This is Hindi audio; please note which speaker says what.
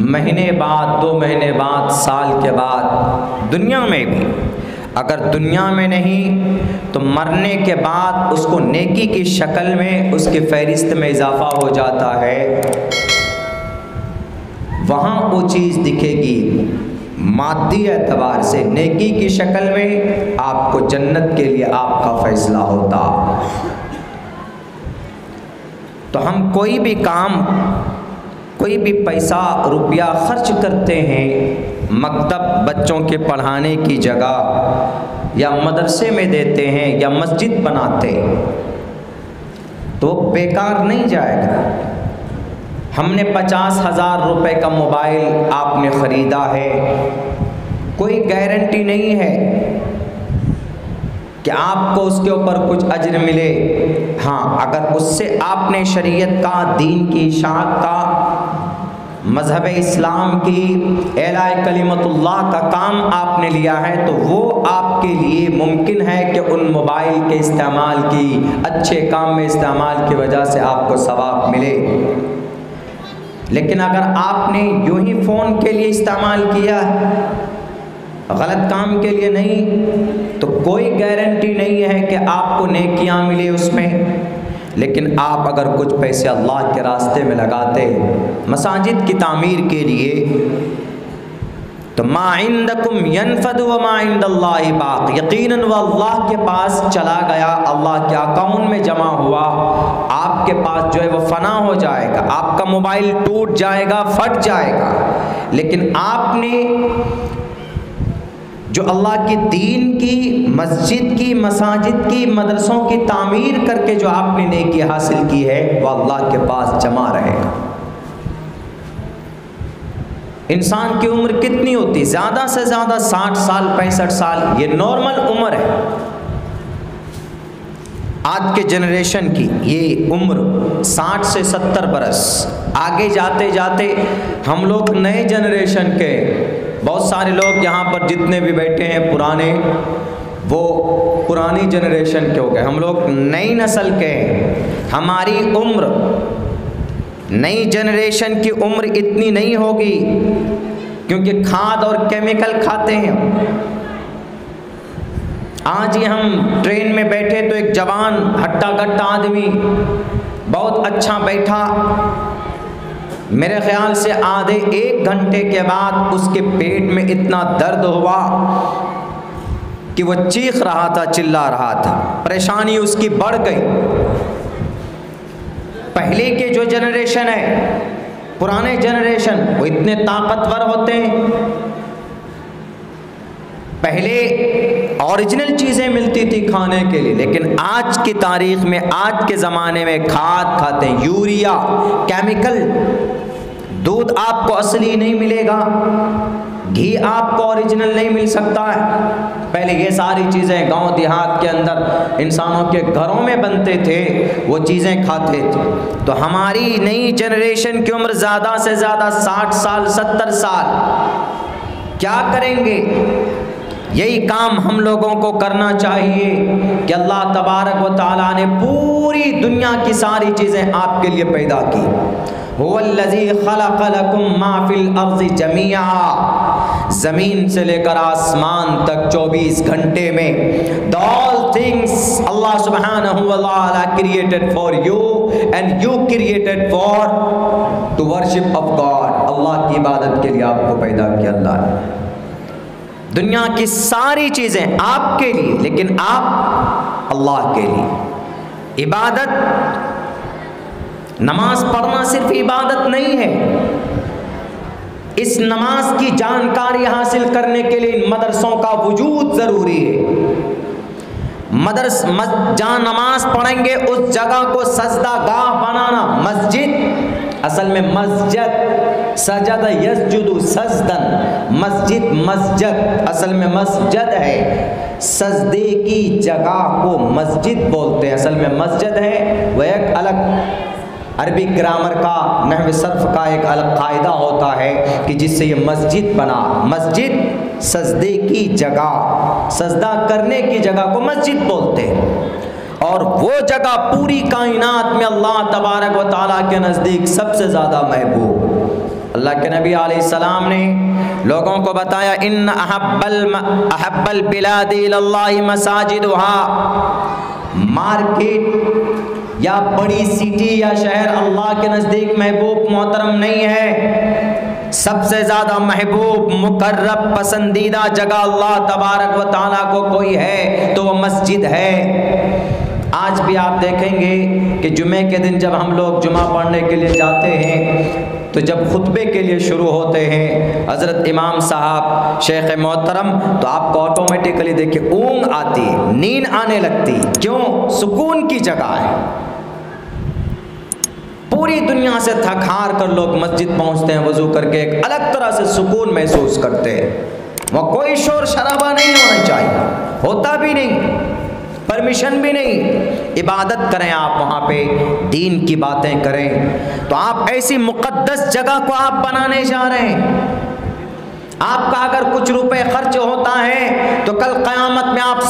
Speaker 1: महीने बाद, 2 महीने बाद, साल के बाद, दुनिया में भी, अगर दुनिया में नहीं तो मरने के बाद उसको नेकी की शक्ल में उसके फहरिस्त में इजाफा हो जाता है। वहाँ वो चीज़ दिखेगी मादी एतबार से, नेकी की शक्ल में आपको जन्नत के लिए आपका फैसला होता। तो हम कोई भी काम, कोई भी पैसा रुपया खर्च करते हैं, मकतब बच्चों के पढ़ाने की जगह या मदरसे में देते हैं या मस्जिद बनाते हैं, तो बेकार नहीं जाएगा। हमने 50,000 रुपये का मोबाइल आपने ख़रीदा है, कोई गारंटी नहीं है कि आपको उसके ऊपर कुछ अज्र मिले। हाँ, अगर उससे आपने शरीयत का, दीन की इशाअत का, मज़हब इस्लाम की एलाए कलिमतुल्लाह का काम आपने लिया है तो वो आपके लिए मुमकिन है कि उन मोबाइल के इस्तेमाल की, अच्छे काम में इस्तेमाल की वजह से आपको सवाब मिले। लेकिन अगर आपने यूं ही फ़ोन के लिए इस्तेमाल किया, गलत काम के लिए नहीं, तो कोई गारंटी नहीं है कि आपको नेकियां मिले उसमें। लेकिन आप अगर कुछ पैसे अल्लाह के रास्ते में लगाते मसाजिद की तामीर के लिए, तो मा इंदकुम यनफद व मा इंदल्लाहि बाक़, यकीनन वह अल्लाह के पास चला गया, अल्लाह के अकाउंट में जमा हुआ, आपके पास जो है वह फ़ना हो जाएगा। आपका मोबाइल टूट जाएगा, फट जाएगा, लेकिन आपने जो अल्लाह की दीन की, मस्जिद की, मसाजिद की, मदरसों की तामीर करके जो आपने नेकी हासिल की है, वह अल्लाह के पास जमा रहेगा। इंसान की उम्र कितनी होती? ज़्यादा से ज़्यादा 60 साल, 65 साल, ये नॉर्मल उम्र है आज के जनरेशन की। ये उम्र 60 से 70 बरस। आगे जाते जाते हम लोग नए जनरेशन के, बहुत सारे लोग यहाँ पर जितने भी बैठे हैं पुराने, वो पुरानी जनरेशन के हो गए, हम लोग नई नस्ल के हैं। हमारी उम्र, नई जनरेशन की उम्र इतनी नहीं होगी, क्योंकि खाद और केमिकल खाते हैं। आज ही हम ट्रेन में बैठे तो एक जवान हट्टा कट्टा आदमी बहुत अच्छा बैठा, मेरे ख्याल से आधे 1 घंटे के बाद उसके पेट में इतना दर्द हुआ कि वो चीख रहा था, चिल्ला रहा था, परेशानी उसकी बढ़ गई। पहले के जो जनरेशन है, पुराने जनरेशन, वो इतने ताकतवर होते हैं। पहले ओरिजिनल चीज़ें मिलती थी खाने के लिए, लेकिन आज की तारीख में, आज के ज़माने में खाद खाते हैं, यूरिया, केमिकल। दूध आपको असली नहीं मिलेगा, घी आपको ओरिजिनल नहीं मिल सकता है। पहले ये सारी चीज़ें गांव देहात के अंदर इंसानों के घरों में बनते थे, वो चीज़ें खाते थे। तो हमारी नई जनरेशन की उम्र ज़्यादा से ज़्यादा 60 साल, 70 साल। क्या करेंगे? यही काम हम लोगों को करना चाहिए कि अल्लाह तबारक व तआला ने पूरी दुनिया की सारी चीज़ें आपके लिए पैदा की। हुवल्लज़ी खलक़ लकुम मा फ़िल अर्ज़ि जमीआ, ज़मीन से लेकर आसमान तक 24 घंटे में ऑल थिंग्स अल्लाह सुब्हानहू व तआला created for you and you created for to worship of God. Allah की इबादत के लिए आपको पैदा किया अल्लाह ने। दुनिया की सारी चीज़ें आपके लिए, लेकिन आप अल्लाह के लिए। इबादत, नमाज पढ़ना सिर्फ इबादत नहीं है। इस नमाज की जानकारी हासिल करने के लिए मदरसों का वजूद ज़रूरी है। जहाँ नमाज पढ़ेंगे उस जगह को सजदा गाह बनाना। मस्जिद असल में मस्जिद, सजद यस्जुदु सजदन, मस्जिद मस्जिद असल में मस्जिद है। सजदे की जगह को मस्जिद बोलते हैं, असल में मस्जिद है। वह एक अलग अरबी ग्रामर का, नहव सर्फ का एक अलग कायदा होता है कि जिससे ये मस्जिद बना। मस्जिद सजदे की जगह, सजदा करने की जगह को मस्जिद बोलते हैं। और वो जगह पूरी कायनात में अल्लाह तबारक व तआला के नज़दीक सबसे ज़्यादा महबूब। अल्लाह के नबी अलैहिस्सलाम ने लोगों को बताया, इन अहब्बल बिलादी इलल्लाहि मसाजिदुहा, मार्केट या बड़ी सिटी या शहर अल्लाह के नज़दीक महबूब मोहतरम नहीं है। सबसे ज़्यादा महबूब मुकर्रब पसंदीदा जगह अल्लाह तबारक व तआला को कोई है तो वो मस्जिद है। आज भी आप देखेंगे कि जुमे के दिन जब हम लोग जुमा पढ़ने के लिए जाते हैं तो जब खुतबे के लिए शुरू होते हैं हज़रत इमाम साहब शेख मोहतरम, तो आपको ऑटोमेटिकली देखिए ऊँग आती, नींद आने लगती। क्यों? सुकून की जगह है। पूरी दुनिया से थक हार कर लोग मस्जिद पहुंचते हैं, वजू करके एक अलग तरह से सुकून महसूस करते हैं। वह कोई शोर शराबा नहीं होना चाहिए, होता भी नहीं, परमिशन भी नहीं। इबादत करें आप वहाँ पे, दीन की बातें करें। तो आप ऐसी मुक़द्दस जगह को आप बनाने जा रहे हैं। आपका अगर कुछ रुपए खर्च होता है तो कल क़यामत में आप